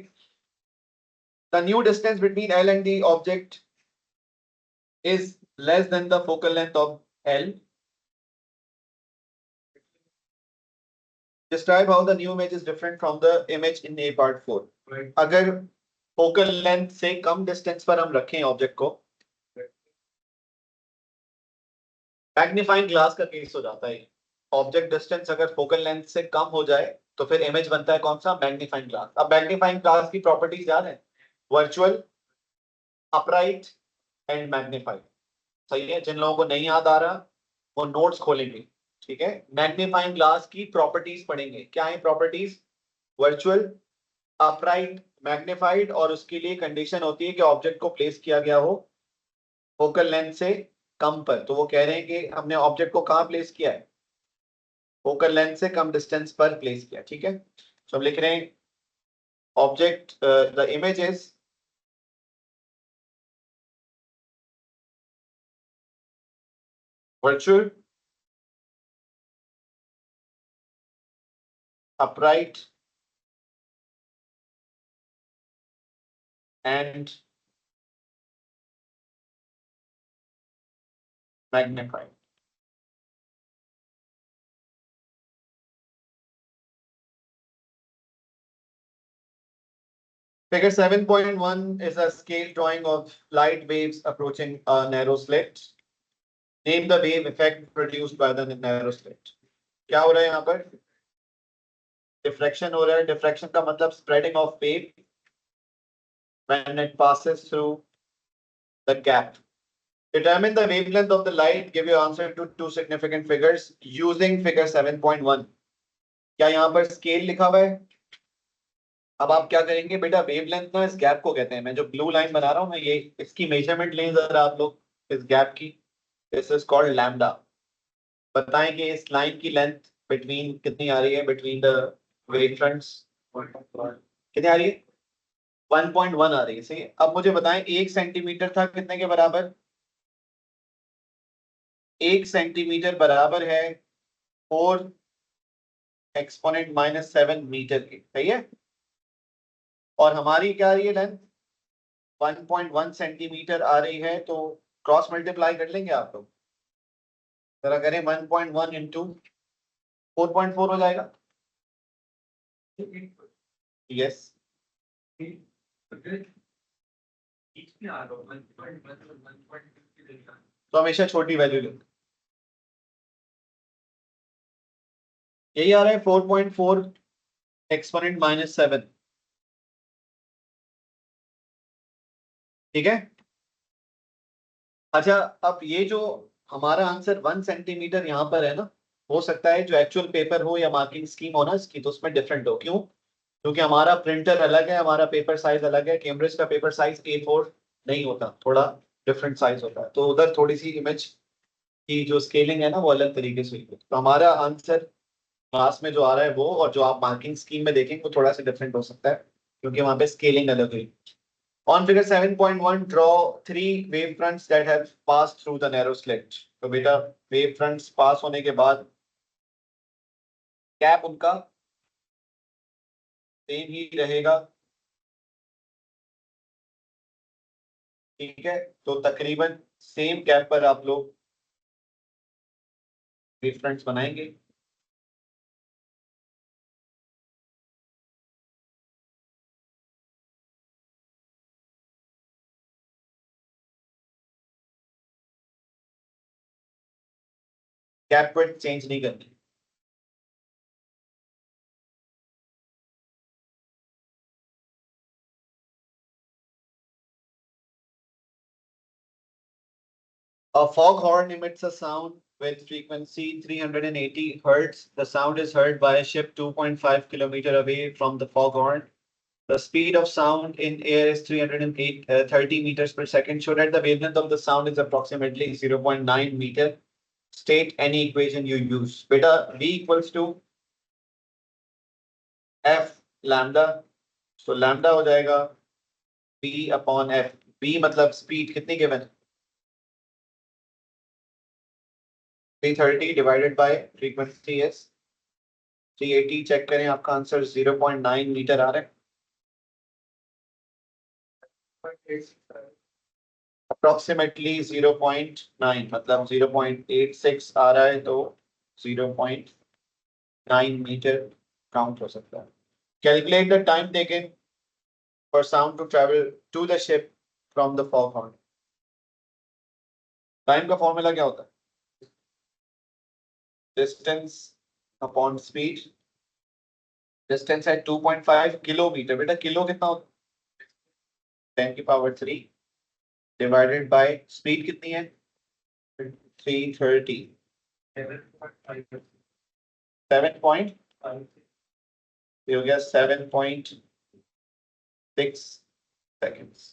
The new distance between L and the object is less than the focal length of L. Describe how the new image is different from the image in A part 4. Right. अगर focal length से कम distance पर हम रखें ऑब्जेक्ट को, मैग्नीफाइंग ग्लास का केस हो जाता है। ऑब्जेक्ट डिस्टेंस अगर फोकल लेंथ से कम हो जाए तो फिर इमेज बनता है कौन सा? Magnifying glass. अब मैग्नीफाइंग ग्लास की प्रॉपर्टीज याद है? Virtual, upright and magnified. सही है, जिन लोगों को नहीं याद आ रहा वो नोट्स खोलेंगे। ठीक है, मैग्नीफाइंग ग्लास की प्रॉपर्टीज पढ़ेंगे। क्या है प्रॉपर्टीज? वर्चुअल, अपराइट, मैग्नीफाइड, और उसके लिए कंडीशन होती है कि ऑब्जेक्ट को प्लेस किया गया हो फोकल लेंथ से कम पर। तो वो कह रहे हैं कि हमने ऑब्जेक्ट को कहां प्लेस किया है? फोकल लेंथ से कम डिस्टेंस पर प्लेस किया। ठीक है, तो हम लिख रहे हैं object, the image is virtual, upright and magnified. Figure 7.1 is a scale drawing of light waves approaching a narrow slit. Name the wave effect produced by the narrow slit. क्या हो रहा है यहाँ पर? डिफ्रैक्शन हो रहा है। डिफ्रैक्शन का मतलब spreading of wave when it passes through the gap. Determine the wavelength of the light. Give your answer to two significant figures using figure 7.1. क्या यहाँ पर स्केल लिखा हुआ है? अब आप क्या करेंगे बेटा, वेवलेंथ ना इस गैप को कहते हैं। मैं जो ब्लू लाइन बना रहा हूँ मैं, ये इसकी मेजरमेंट लें जरा आप लोग, इस गैप की। This is called lambda. बताएं कि इस लाइन की लेंथ बिटवीन कितनी आ रही है, बिटवीन द वेव फ्रंट्स? कितनी आ रही है? 1.1 आ रही है। सही है। अब मुझे बताएं, 1 सेंटीमीटर था कितने के बराबर? 1 सेंटीमीटर बराबर है 4 एक्सपोनेंट -7 मीटर के। सही है, और हमारी क्या आ रही है लेंथ? 1.1 सेंटीमीटर आ रही है, तो क्रॉस मल्टीप्लाई कर लेंगे आप लोग। जरा करें, 1.1 इंटू 4.4 हो जाएगा। यस, बीच में आ रहा हूँ 1.1 तो हमेशा छोटी वैल्यू लो। यही आ रहा है 4.4 एक्सपोनेंट -7। ठीक है। अच्छा, अब ये जो हमारा आंसर 1 सेंटीमीटर यहाँ पर है ना, हो सकता है जो एक्चुअल पेपर हो या मार्किंग स्कीम हो ना इसकी, तो उसमें डिफरेंट हो। क्यों? क्योंकि हमारा प्रिंटर अलग है, हमारा पेपर साइज अलग है। कैम्ब्रिज का पेपर साइज A4 नहीं होता, थोड़ा डिफरेंट साइज होता है, तो उधर थोड़ी सी इमेज की जो स्केलिंग है ना वो अलग तरीके से हुई है। तो हमारा आंसर क्लास में जो आ रहा है वो, और जो आप मार्किंग स्कीम में देखेंगे वो थोड़ा सा डिफरेंट हो सकता है, क्योंकि वहां पे स्केलिंग अलग हुई। On figure 7.1, draw three wave fronts that have passed through the narrow slit. तो बेटा वेव फ्रंट्स पास होने के बाद कैप उनका सेम ही रहेगा। ठीक है, तो तकरीबन सेम कैप पर आप लोग वेव फ्रंट्स बनाएंगे। कैप विड्थ चेंज नहीं करनी। A foghorn emits a sound with frequency 380 hertz. The sound is heard by a ship 2.5 kilometer away from the foghorn. The speed of sound in air is 330 meters per second. Show that the wavelength of the sound is approximately 0.9 meter. State any equation you use. Beta, V equals to F lambda. So lambda हो जाएगा B upon F. B मतलब speed कितनी given है? 330 divided by frequency is 380. Check करें, आपका आंसर 0.9 मीटर आ रहा है। अप्रोक्सीमेटली 0.9 मतलब 0.86 आ रहा है, तो 0.9 मीटर काउंट हो सकता है। Calculate the time taken for sound to travel to the ship from the fog horn. Time का फॉर्मूला क्या होता है? Distance upon speed. डिस्टेंस है 2.5 किलोमीटर। बेटा किलो कितना होता है? 10⁻³ डिवाइडेड बाय स्पीड कितनी है? 330। 7 पॉइंट हो गया 7.6 seconds.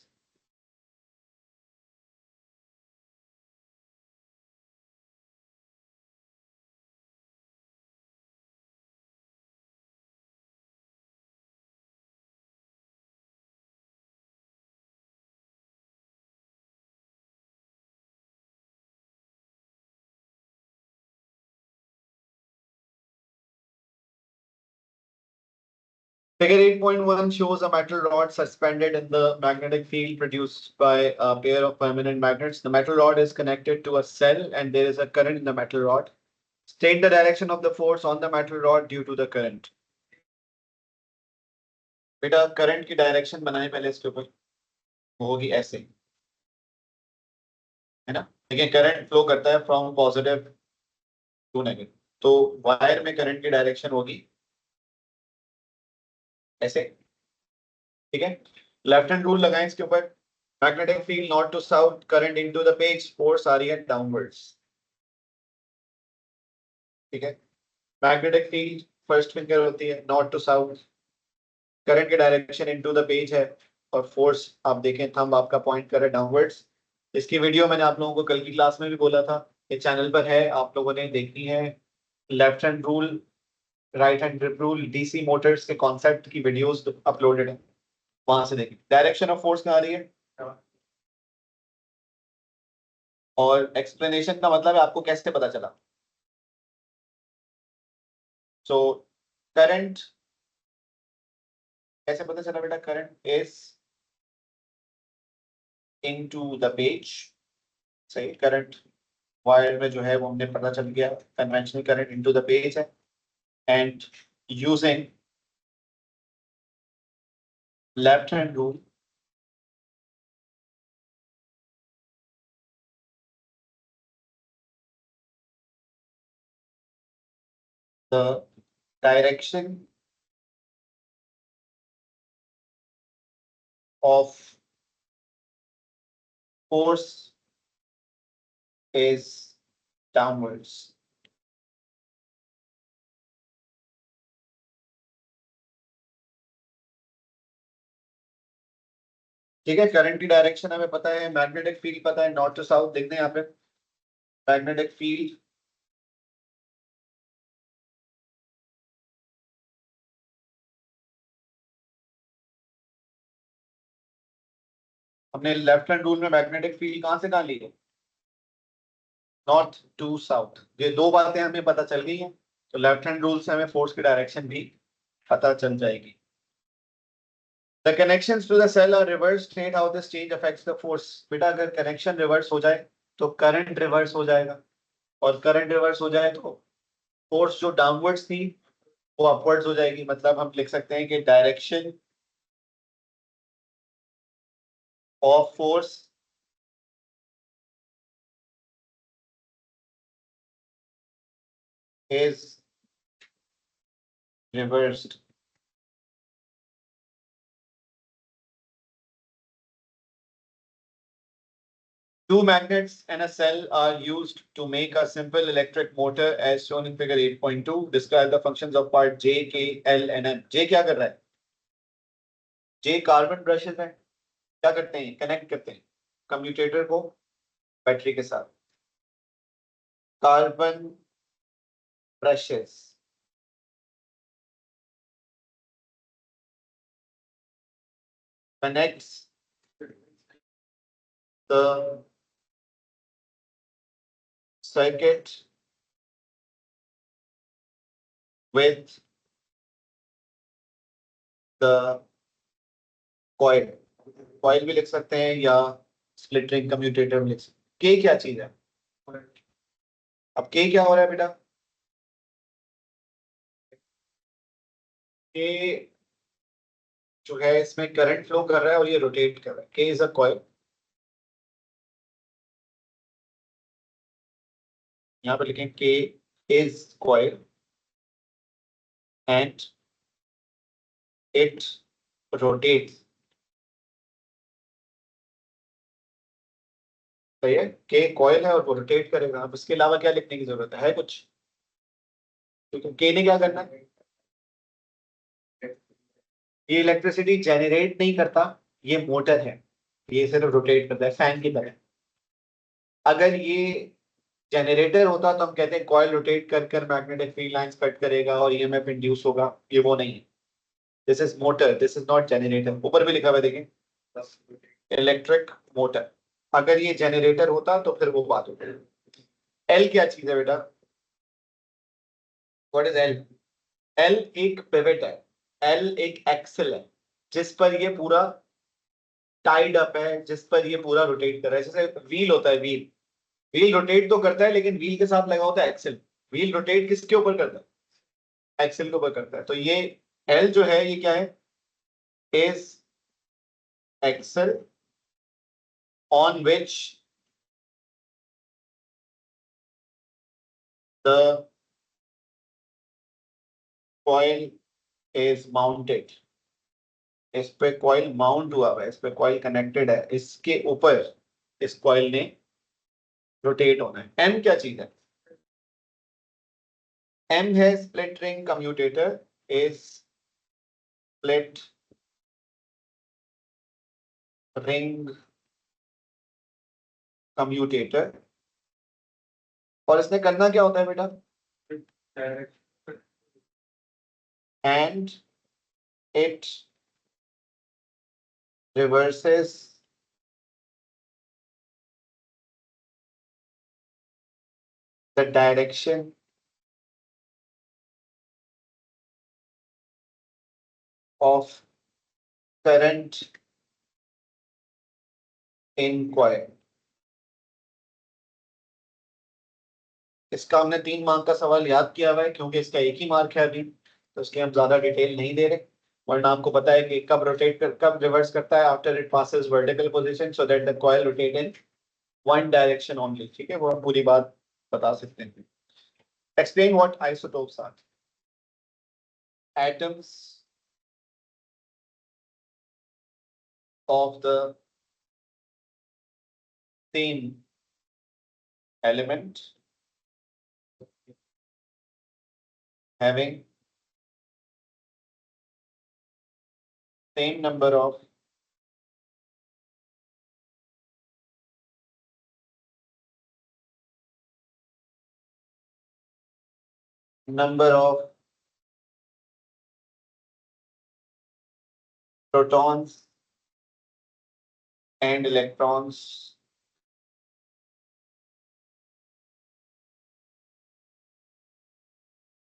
Figure 8.1 shows a metal rod suspended in the magnetic field produced by a pair of permanent magnets. The metal rod is connected to a cell and there is a current in the metal rod. State the direction of the force on the metal rod due to the current. बेटा करंट की डायरेक्शन बनाए पहले इसके ऊपर, वो होगी ऐसे, है ना। देखिए करंट फ्लो करता है फ्रॉम पॉजिटिव टू नेगेटिव, तो वायर में करंट की डायरेक्शन होगी ऐसे। ठीक है, लेफ्ट हैंड रूल लगाएं इसके ऊपर। Magnetic field north to south, current into the page, force आ रही है डाउनवर्ड्स। ठीक है, मैग्नेटिक फील्ड फर्स्ट फिंगर होती है नॉर्थ टू साउथ, करंट की डायरेक्शन इनटू द पेज है, और फोर्स आप देखें थंब आपका पॉइंट कर रहा है डाउनवर्ड्स। इसकी वीडियो मैंने आप लोगों को कल की क्लास में भी बोला था, ये चैनल पर है, आप लोगों ने देखनी है। Left hand rule, right hand grip rule, DC Motors के कॉन्सेप्ट की वीडियोस अपलोडेड है, वहां से देखिए। डायरेक्शन ऑफ फोर्स कहाँ आ रही है, और एक्सप्लेनेशन का मतलब है आपको कैसे पता चला। सो करंट कैसे पता चला बेटा? Current is into the page. सही, करंट वायर में जो है वो हमने पता चल गया, conventional current into the page है। And using left hand rule, the direction of force is downwards. ठीक है, करंट की डायरेक्शन हमें पता है, मैग्नेटिक फील्ड पता है, नॉर्थ टू साउथ देखते हैं यहाँ पे मैग्नेटिक फील्ड हमने लेफ्ट हैंड रूल में मैग्नेटिक फील्ड कहां से कहां ली है, नॉर्थ टू साउथ। ये दो बातें हमें पता चल गई हैं, तो लेफ्ट हैंड रूल से हमें फोर्स की डायरेक्शन भी पता चल जाएगी। The connections to the cell are reversed, state how this change affects the force। बेटा अगर कनेक्शन रिवर्स हो जाए तो करंट रिवर्स हो जाएगा, और करंट रिवर्स हो जाए तो फोर्स जो डाउनवर्ड्स थी वो अपवर्ड्स हो जाएगी। मतलब हम लिख सकते हैं कि direction of force is reversed। Two magnets and a cell are used to make a simple electric motor as shown in figure 8.2। Describe the functions of part J, K, L and M। J क्या कर रहा है? J कार्बन ब्रशेस है, क्या करते हैं, कनेक्ट करते हैं कम्यूटेटर को बैटरी के साथ। Carbon brushes connects the circuit with the coil। coil भी लिख सकते हैं या स्प्लिट रिंग कम्यूटेटर भी लिख सकते हैं। K क्या चीज है? अब K क्या हो रहा है बेटा? K जो है इसमें करंट फ्लो कर रहा है और ये रोटेट कर रहा है। K इज अ कॉइल, यहाँ पे लिखें K is coil and it rotates. सही है, K कॉइल है और वो रोटेट करेगा। अब इसके अलावा क्या लिखने की जरूरत है कुछ? क्योंकि K ने क्या करना है, ये इलेक्ट्रिसिटी जेनरेट नहीं करता, ये मोटर है, ये सिर्फ रोटेट करता है फैन की तरह। अगर ये जनरेटर होता तो हम कहते हैं कॉइल रोटेट कर कर मैग्नेटिक फील्ड लाइंस कट करेगा और ईएमएफ इंड्यूस होगा, ये वो नहीं है। This is motor, this is not generator. ऊपर भी लिखा हुआ है देखें, इलेक्ट्रिक मोटर। अगर ये जनरेटर होता तो फिर वो बात होती। एल क्या चीज है बेटा? What is L? एल एक पिवट है, एल एक एक्सल है जिस पर ये पूरा टाइड अप है, जिस पर ये पूरा रोटेट कर रहा है। जैसे व्हील होता है, व्हील व्हील रोटेट तो करता है लेकिन व्हील के साथ लगा होता है एक्सल। व्हील रोटेट किसके ऊपर करता है? एक्सल के ऊपर करता है। तो ये एल जो है ये क्या है? Is axle on which the coil is mounted। इस पे कॉइल माउंट हुआ हुआ है, इस पे कॉइल कनेक्टेड है, इसके ऊपर इस कॉइल ने रोटेट होना है। एम क्या चीज है? एम है split ring commutator, is split ring commutator. और इसने करना क्या होता है बेटा? And it reverses the direction of current in coil। इसका हमने 3 मार्क का सवाल याद किया हुआ है क्योंकि इसका एक ही मार्क है अभी, तो इसके हम ज्यादा डिटेल नहीं दे रहे। वरना आपको पता है कि कब रोटेट कर कब रिवर्स करता है, after it passes vertical position so that the coil rotate in one direction only. ठीक है, वो हम पूरी बात बता सकते हैं। Explain what isotopes are. atoms of the same element having same number of protons and electrons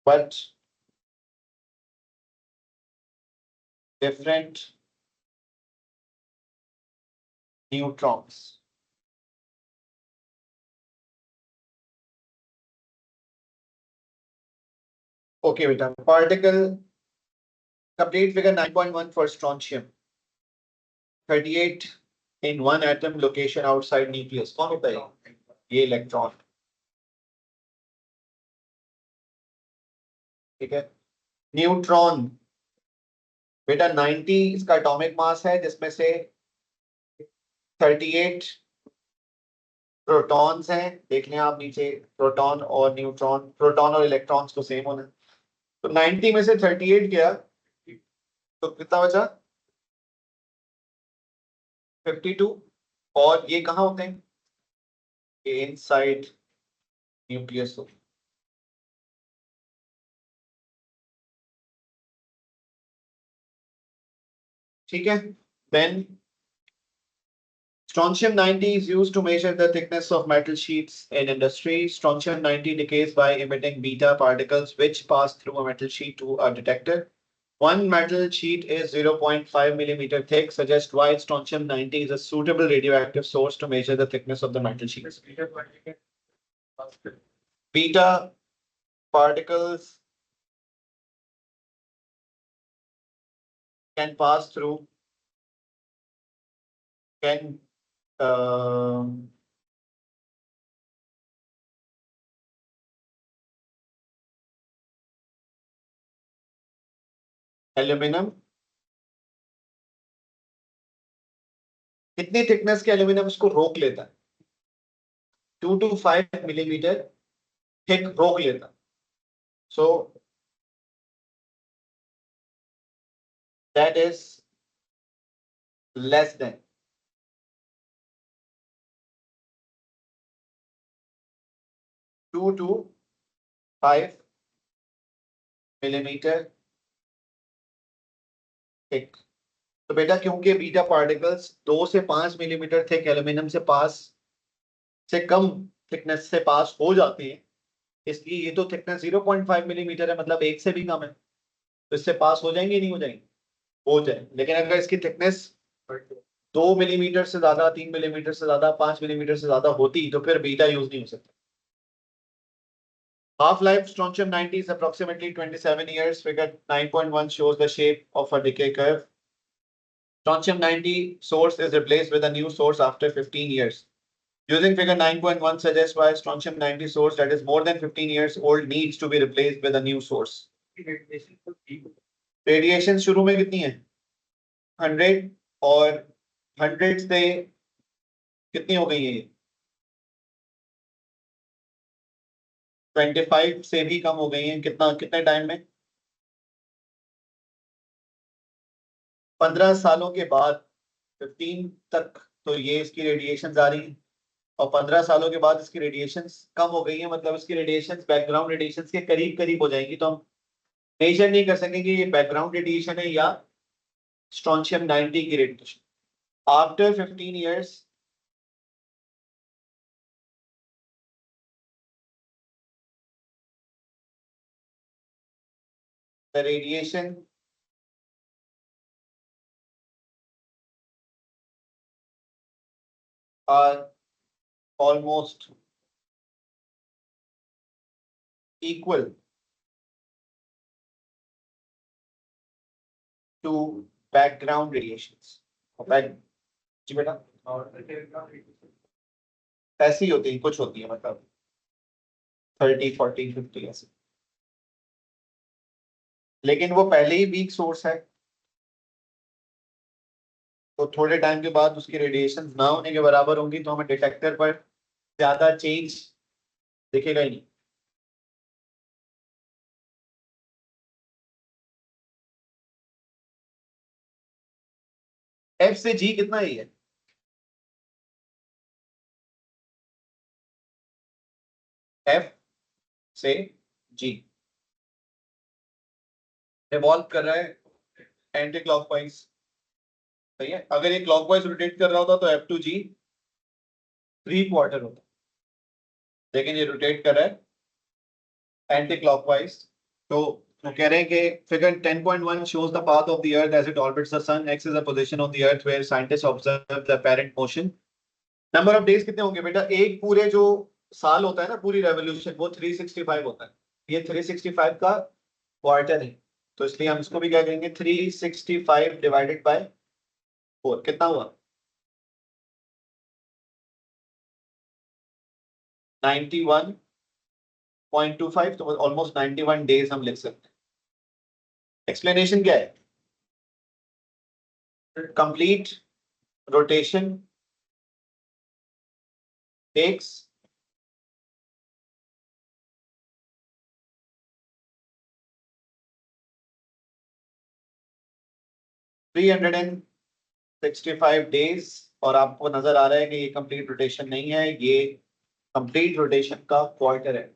but different neutrons. Okay, beta. Particle, complete figure 9.1 for strontium. 38 in one atom, location outside nucleus. कौन होता है ये इलेक्ट्रॉन? ठीक है. न्यूट्रॉन बेटा 90 इसका एटॉमिक मास है, जिसमें से 38 प्रोटॉन्स हैं. देख लें आप नीचे, प्रोटॉन और न्यूट्रॉन, प्रोटॉन और इलेक्ट्रॉन्स को सेम होना. तो 90 में से 38 गया तो कितना बचा? 52. और ये कहाँ होते हैं? ये इनसाइड न्यूक्लियस होते हैं. ठीक है. Then strontium 90 is used to measure the thickness of metal sheets in industry. Strontium 90 decays by emitting beta particles which pass through a metal sheet to a detector. One metal sheet is 0.5 millimeter thick. Suggest why strontium 90 is a suitable radioactive source to measure the thickness of the metal sheets. Beta particles can pass through, can aluminium. कितनी थिकनेस के एल्यूमिनियम उसको रोक लेता है? 2 to 5 मिलीमीटर थिक रोक लेता. So that is less than 2 to 5 millimetre thick. तो बेटा क्योंकि बीटा पार्टिकल्स 2 से 5 मिलीमीटर थिक एल्यूमिनियम से पास से कम थिकनेस से पास हो जाते हैं, इसलिए ये तो थिकनेस 0.5 मिलीमीटर है, मतलब 1 से भी कम है, तो इससे पास हो जाएंगे नहीं हो जाएंगे? हो जाए. लेकिन अगर इसकी थिकनेस 2 मिलीमीटर से ज्यादा, 3 मिलीमीटर से ज्यादा, 5 मिलीमीटर से ज्यादा होती तो फिर बीटा यूज नहीं हो सकता. Half-life strontium 90 is approximately 27 years. Figure 9.1 shows the shape of a decay curve. Strontium 90 source is replaced with a new source after 15 years. Using figure 9.1 suggests why strontium 90 source that is more than 15 years old needs to be replaced with a new source. Radiation शुरू में कितनी है? 100. और 100 से कितनी हो गई है? 25 से भी कम हो गई है. कितने टाइम में? 15 सालों के बाद 15 तक तो ये इसकी रेडिएशन आ रही है, और 15 सालों के बाद इसकी रेडिएशन कम हो गई है, मतलब इसकी रेडिएशन बैकग्राउंड रेडिएशन के करीब करीब हो जाएंगी. तो हम मेजर नहीं कर सकेंगे ये बैकग्राउंड रेडिएशन है या स्ट्रोंशियम 90 की radiation. After 15 years the radiation are almost equal to background radiations. जी बेटा ऐसी होती है, कुछ होती है, मतलब 30, 40, 50 ऐसे. लेकिन वो पहले ही वीक सोर्स है, तो थोड़े टाइम के बाद उसकी रेडिएशन ना होने के बराबर होंगी, तो हमें डिटेक्टर पर ज्यादा चेंज दिखेगा ही नहीं। एफ से जी कितना ही है? एफ से जी रिवॉल्व कर रहा है एंटी क्लॉकवाइज, सही है। अगर ये क्लॉकवाइज रोटेट कर रहा होता तो एफ टू जी 3/4 होता, लेकिन ये रोटेट कर रहा है एंटी क्लॉकवाइज। तो कह रहे हैं कि figure 10.1 shows the path of the earth as it orbits the sun. X is the position of the earth where scientists observe the apparent motion. Number of days कितने होंगे बेटा? एक पूरे जो साल होता है ना, पूरी रेवोल्यूशन, वो 365 होता है। ये 365 का क्वार्टर है, तो इसलिए हम इसको भी क्या करेंगे, 365 डिवाइडेड बाय 4। कितना हुआ? 91.25, तो ऑलमोस्ट 91 डेज हम लिख सकते हैं। एक्सप्लेनेशन क्या है? कंप्लीट रोटेशन टेक्स 365 डेज, और आपको नजर आ रहा है कि ये कंप्लीट रोटेशन नहीं है, ये कंप्लीट रोटेशन का क्वार्टर है।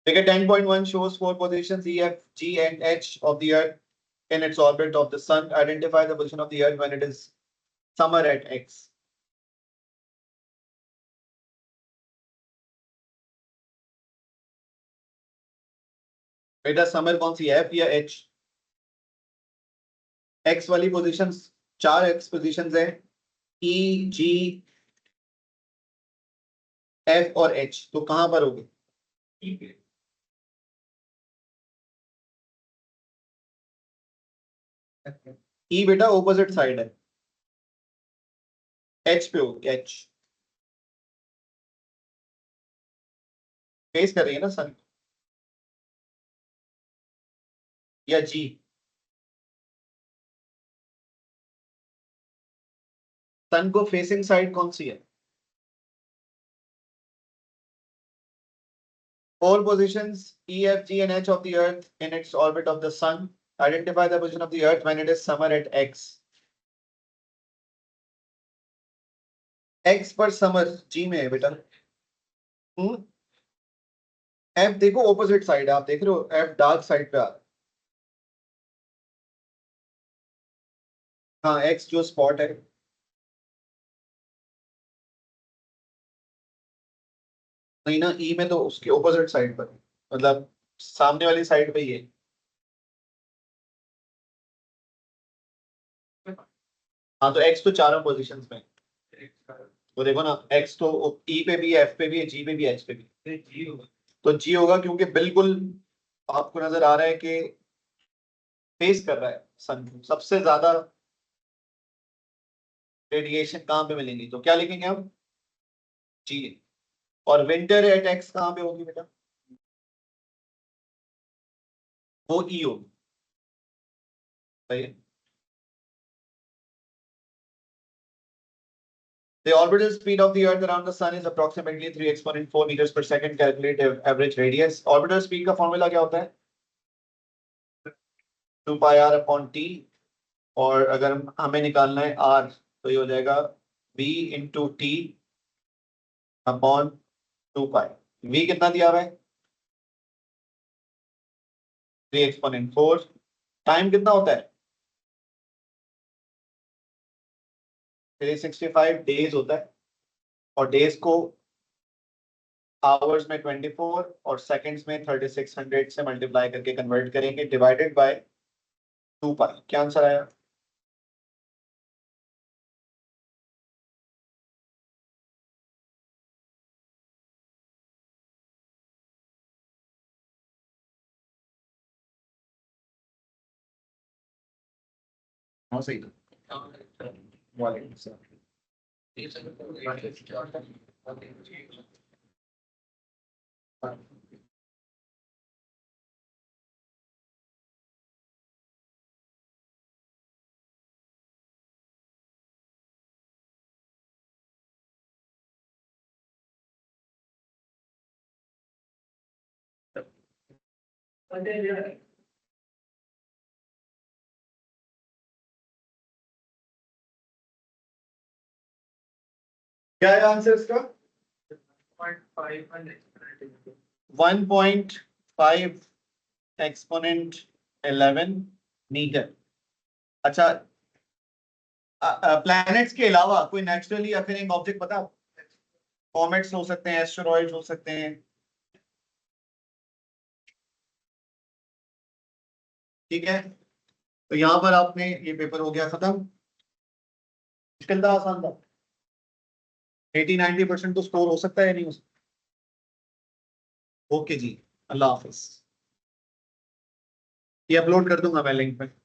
Figure 10.1 shows four positions E, F, G, and H of the Earth in its orbit of the Sun. Identify the position of the Earth when it is summer at X. बेटा समर कौन सी है, F या H? X वाली पोजीशंस, 4 X पोजीशंस है, E, G, F और H, तो कहां पर होगी? E बेटा ऑपोजिट साइड है, H पे होगी, H फेस कर रही है ना सन, या G? सन को फेसिंग साइड कौन सी है? All positions E, F, G, and H of the Earth in its orbit of the Sun. Identify the position of the Earth when it is summer at X. X पर समर G में है बेटा। F देखो ऑपोजिट साइड है, आप देख रहे हो F डार्क साइड पे आ रहा है। हाँ, X जो स्पॉट है, नहीं ना, E में तो उसके ऑपोजिट साइड पर, मतलब सामने वाली साइड पे ही है। हाँ, तो X तो चारों पोजीशंस में है। तो देखो ना, X तो E पे भी है, F पे भी है, G पे भी है, H पे भी है। तो G होगा, क्योंकि बिल्कुल आपको नजर आ रहा है कि फेस कर रहा है सन को। सबसे ज्यादा रेडिएशन कहाँ पे मिलेंगी, तो क्या लिखेंगे हम? जी। और विंटर एट एक्स कहाँ पे होगी बेटा? वो ई होगी, सही है। The orbital speed of the Earth around the Sun is approximately 3 exponent 4 meters per second. Calculate average radius. Orbital speed का फॉर्मूला क्या होता है? 2 pi r upon t, और अगर हमें निकालना है r, तो ये हो जाएगा v into t upon 2 pi। v कितना दिया हुआ है? 3 exponent 4। टाइम कितना होता है? 365 डेज होता है, और डेज को आवर्स में 24 और सेकंड्स में 3600 से मल्टीप्लाई करके कन्वर्ट करेंगे, डिवाइडेड बाय 2 पाई। क्या आंसर आया? हाँ सही था। वालेकुम सलाम। क्या है आंसर इसका? 1.5 एक्सपोनेंट 11 मीटर। अच्छा, प्लैनेट्स के अलावा कोई नेचुरली अकरिंग ऑब्जेक्ट बताओ। कॉमेट्स हो सकते हैं, एस्टेरॉइड्स हो सकते हैं, ठीक है। तो यहाँ पर आपने ये पेपर हो गया खत्म। मुश्किल था, आसान था? 80-90% तो स्कोर हो सकता है, नहीं हो सकता? ओके जी, अल्लाह हाफिज। ये अपलोड कर दूंगा मैं लिंक पे।